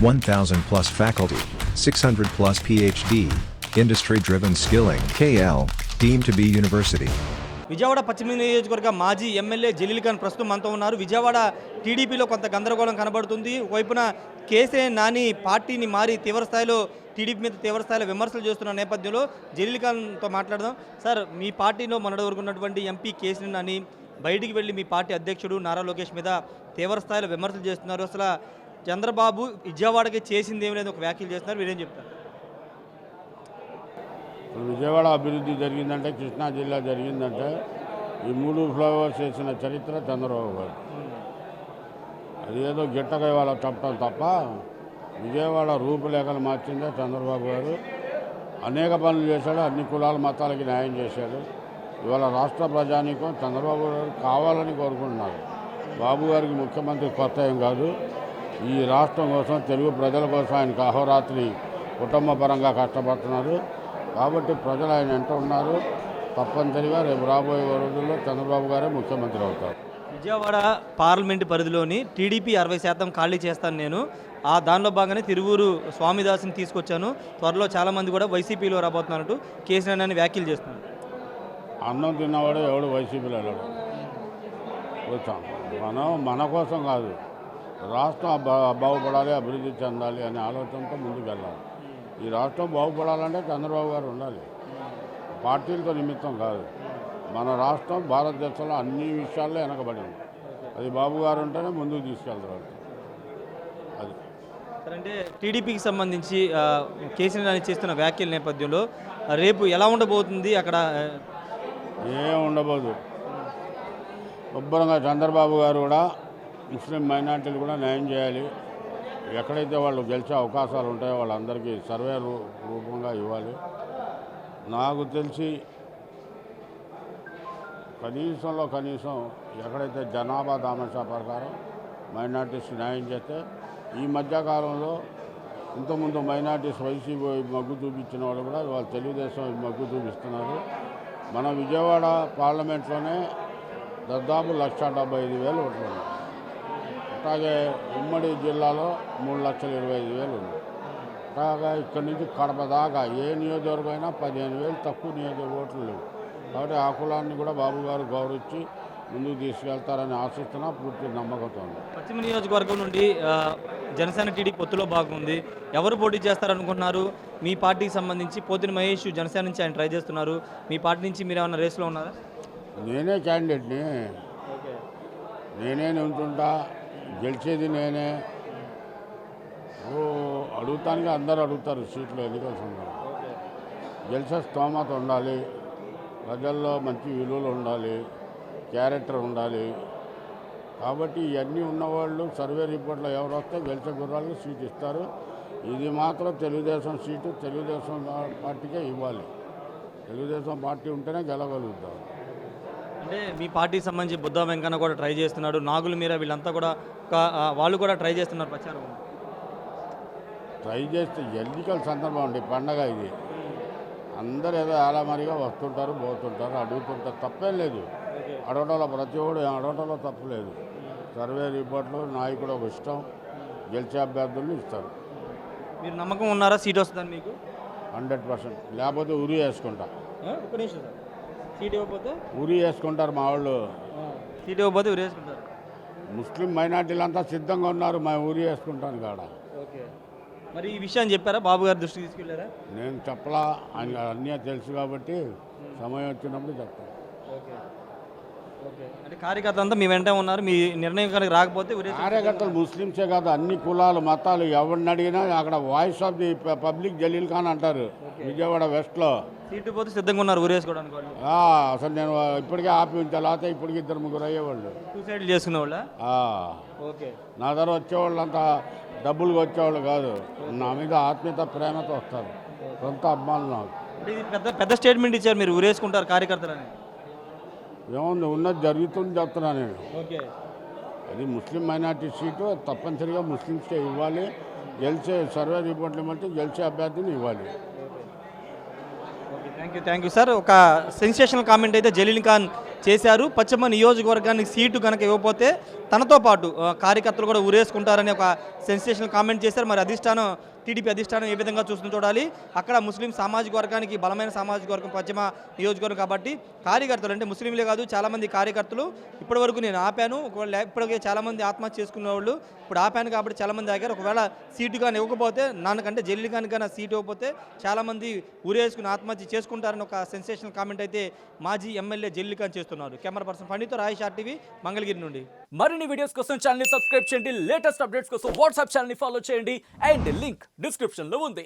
1,000 plus faculty, 600 plus PhD, industry-driven skilling. KL, deemed to be university. Vijayawada పశ్చిమ నియోజకవర్గ మాజీ MLA Jaleel Khan ప్రస్తుతం మనతో ఉన్నారు. విజయవాడ టీడీపీలో కొంత గందరగోళం కనబడుతుంది. ఒకవైపున కేసే నాని పార్టీని మారి తీవ్రస్థాయిలో టీడీపీ మీద తీవ్రస్థాయిలో విమర్శలు చేస్తున్న నేపథ్యంలో జలీల్ ఖాన్తో మాట్లాడదాం. సార్, మీ పార్టీలో మొన్నటి వరకు ఉన్నటువంటి ఎంపీ కేసీ నాని బయటికి వెళ్ళి మీ పార్టీ అధ్యక్షుడు నారా లోకేష్ మీద తీవ్రస్థాయిలో విమర్శలు చేస్తున్నారు. అసలు చంద్రబాబు విజయవాడకి చేసింది ఏమి లేదు ఒక వ్యాఖ్యలు చేస్తున్నారు. మీరేం చెప్తారు? విజయవాడ అభివృద్ధి జరిగిందంటే, కృష్ణా జిల్లా జరిగిందంటే ఈ 3 ఫ్లైఓవర్స్ చేసిన చరిత్ర చంద్రబాబు గారు. అది ఏదో గిట్టగా ఇవాళ చెప్పడం తప్ప విజయవాడ రూపురేఖలు మార్చిందే చంద్రబాబు గారు. అనేక పనులు చేశాడు, అన్ని కులాల మతాలకి న్యాయం చేశాడు. ఇవాళ రాష్ట్ర ప్రజానీకం చంద్రబాబు గారు కావాలని కోరుకుంటున్నారు. బాబు గారికి ముఖ్యమంత్రి కొత్త ఏం కాదు. ఈ రాష్ట్రం కోసం, తెలుగు ప్రజల కోసం ఆయనకు అహోరాత్రి కుటుంబ పరంగా కష్టపడుతున్నారు. కాబట్టి ప్రజలు ఆయన వెంట ఉన్నారు. తప్పనిసరిగా రేపు రాబోయే రోజుల్లో చంద్రబాబు గారే ముఖ్యమంత్రి అవుతారు. విజయవాడ పార్లమెంటు పరిధిలోని టీడీపీ 60% ఖాళీ చేస్తాను నేను. దానిలో భాగంగానే తిరువూరు స్వామిదాస్ని తీసుకొచ్చాను. త్వరలో చాలామంది కూడా వైసీపీలో రాబోతున్నట్టు కేసీఆర్ అని వ్యాఖ్యలు చేస్తున్నారు. అన్నం తిన్నవాడు ఎవడు వైసీపీలో వెళ్ళాడు. వచ్చాం మన కోసం కాదు, రాష్ట్రం బాగుపడాలి, అభివృద్ధి చెందాలి అనే ఆలోచనతో ముందుకు వెళ్ళాలి. ఈ రాష్ట్రం బాగుపడాలంటే చంద్రబాబు గారు ఉండాలి. పార్టీలతో నిమిత్తం కాదు. మన రాష్ట్రం భారతదేశంలో అన్ని విషయాల్లో వెనకబడింది. అది బాబు గారు ఉంటేనే ముందుకు తీసుకెళ్తారు. అది అంటే టీడీపీకి సంబంధించి కేసీఆర్ అని చేస్తున్న వ్యాఖ్యల నేపథ్యంలో రేపు ఎలా ఉండబోతుంది? అక్కడ ఏం ఉండబోదు. శుభ్రంగా చంద్రబాబు గారు కూడా ముస్లిం మైనార్టీలు కూడా న్యాయం చేయాలి. ఎక్కడైతే వాళ్ళు గెలిచే అవకాశాలు ఉంటాయో వాళ్ళందరికీ సర్వే రూపంగా ఇవ్వాలి. నాకు తెలిసి కనీసం ఎక్కడైతే జనాభా దామాషా ప్రకారం మైనార్టీస్ న్యాయం చేస్తే, ఈ మధ్యకాలంలో ఇంతకుముందు మైనార్టీస్ వైసీపీ మగ్గు చూపించిన వాళ్ళు కూడా వాళ్ళు తెలుగుదేశం మగ్గు చూపిస్తున్నారు. మన విజయవాడ పార్లమెంట్లోనే దాదాపు 1,75,000 ఓట్లు ఉన్నాయి. అట్లాగే ఉమ్మడి జిల్లాలో 3,25,000 ఉంది. అట్లాగా ఇక్కడి నుంచి కడప దాకా ఏ నియోజకవర్గం అయినా 15,000 తక్కువ నియోజక ఓట్లు లేవు. కాబట్టి ఆ కులాన్ని కూడా బాబు గారు గౌరవించి ముందుకు తీసుకెళ్తారని ఆశిస్తున్నా, పూర్తి నమ్మకంతో ఉంది. పశ్చిమ నియోజకవర్గం నుండి జనసేన టీడీ పొత్తులో భాగంది. ఎవరు పోటీ చేస్తారనుకుంటున్నారు? మీ పార్టీకి సంబంధించి పోతిన మహేష్ జనసేన నుంచి ఆయన ట్రై చేస్తున్నారు. మీ పార్టీ నుంచి మీరు ఏమన్నా రేసులో ఉన్నారా? నేనే క్యాండిడేట్ని, నేనే ఉంటుంటా, గెలిచేది నేనే. అడుగుతానికి అందరూ అడుగుతారు సీట్లు ఎన్నికల సందర్భంగా. గెలిచే స్తోమత ఉండాలి, ప్రజల్లో మంచి విలువలు ఉండాలి, క్యారెక్టర్ ఉండాలి. కాబట్టి ఇవన్నీ ఉన్నవాళ్ళు సర్వే రిపోర్ట్లో ఎవరు వస్తే గెలిచే గుర్రాలకు సీట్ ఇస్తారు. ఇది మాత్రం తెలుగుదేశం సీటు తెలుగుదేశం పార్టీకే ఇవ్వాలి. తెలుగుదేశం పార్టీ ఉంటేనే గెలవగలుగుతారు. అంటే మీ పార్టీకి సంబంధించి బుద్ధ వెంకన్న కూడా ట్రై చేస్తున్నాడు, నాగుల మీర వీళ్ళంతా కూడా వాళ్ళు కూడా ట్రై చేస్తున్నారు ప్రచారం. ట్రై చేస్తే ఎన్నికల సందర్భం అండి, పండగ ఇది. అందరు ఏదో ఆలామరిగా వస్తుంటారు, పోతుంటారు, అడుగుతుంటారు. తప్పేం లేదు. అడగడంలో ప్రతి ఒడు అడగడంలో తప్పు లేదు. సర్వే రిపోర్ట్లు నాయకుడు ఒక ఇష్టం, గెలిచే అభ్యర్థులను ఇస్తారు. మీరు నమ్మకం ఉన్నారా సీట్ వస్తుందని మీకు? 100%. లేకపోతే ఉరి వేసుకుంటా. సీట్ ఇవ్వకపోతే ఉరి వేసుకుంటారు మా వాళ్ళు. సీట్ ఇవ్వకపోతే ఉరి వేసుకుంటారు. ముస్లిం మైనార్టీలు అంతా సిద్ధంగా ఉన్నారు మేము ఉరి వేసుకుంటాను కాడ. ఓకే, మరి ఈ విషయాన్ని చెప్పారా? బాబు గారి దృష్టికి తీసుకెళ్ళారా? నేను చెప్పలా, ఆయన అన్నీ తెలుసు కాబట్టి సమయం వచ్చినప్పుడు చెప్తాను. ఓకే ఓకే, అంటే కార్యకర్త అంతా మీ వెంట ఉన్నారు. మీ నిర్ణయం కనుక రాకపోతే కార్యకర్తలు ముస్లింసే కాదు, అన్ని కులాలు మతాలు ఎవరిని అడిగినా అక్కడ voice of the public Jalil Khan అంటారు. విజయవాడ వెస్ట్లో సీటు పోతే సిద్ధంగా ఉన్నారు ఊరేసుకోవడానికి. అసలు నేను ఇప్పటికే ఆపి ఉంచాలి, లేకపోతే ఇప్పటికి 2-3 అయ్యేవాళ్ళు. 2 సైడ్లు చేసుకునే వాళ్ళ. ఓకే, నా దగ్గర వచ్చేవాళ్ళు అంతా డబ్బులుగా వచ్చేవాళ్ళు కాదు, నా మీద ఆత్మీయత ప్రేమతో వస్తారు. సొంత అమ్మాలు నాకు. ఇది పెద్ద స్టేట్మెంట్ ఇచ్చారు మీరు, ఊరేసుకుంటారు కార్యకర్తలని. ఏముంది, ఉన్నది జరుగుతుంది చెప్తున్నా నేను. ఓకే, అది ముస్లిం మైనార్టీ సీటు తప్పనిసరిగా ముస్లింస్కే ఇవ్వాలి. గెలిచే సర్వే రిపోర్ట్లు బట్టి గెలిచే అభ్యర్థిని ఇవ్వాలి. Thank you sir. ఒక సెన్సేషనల్ కామెంట్ అయితే జలీల్ ఖాన్ చేశారు. పశ్చిమ నియోజకవర్గానికి సీటు కనుక ఇవ్వకపోతే తనతో పాటు కార్యకర్తలు కూడా ఊరేసుకుంటారని ఒక సెన్సేషనల్ కామెంట్ చేశారు. మరి అధిష్టానం టీడీపీ అధిష్టానం ఏ విధంగా చూస్తుందో చూడాలి. అక్కడ ముస్లిం సామాజిక వర్గానికి బలమైన సామాజిక వర్గం పశ్చిమ నియోజకవర్గం కాబట్టి కార్యకర్తలు అంటే ముస్లింలే కాదు చాలామంది కార్యకర్తలు ఇప్పటివరకు నేను ఆపాను, ఒకవేళ ఇప్పటికే చాలామంది ఆత్మహత్య చేసుకునే వాళ్ళు ఇప్పుడు ఆపాను కాబట్టి చాలామంది ఆగారు. ఒకవేళ సీటు కానీ ఇవ్వకపోతే నాన్నకంటే జల్లి కానీ సీటు ఇవ్వకపోతే చాలామంది ఊరేసుకుని ఆత్మహత్య చేసుకుంటారని ఒక సెన్సేషనల్ కామెంట్ అయితే మాజీ ఎమ్మెల్యే జల్లి ఖాన్ చేస్తున్నారు. Camera person పండితో Rayesh RTV Mangalagiri నుండి. మరిన్ని వీడియోస్ కోసం ఛానల్ ని సబ్స్క్రైబ్ చేయండి, లేటెస్ట్ అప్డేట్స్ కోసం వాట్సాప్ ఛానల్ ని ఫాలో చేయండి అండ్ లింక్ డిస్క్రిప్షన్ లో ఉంది.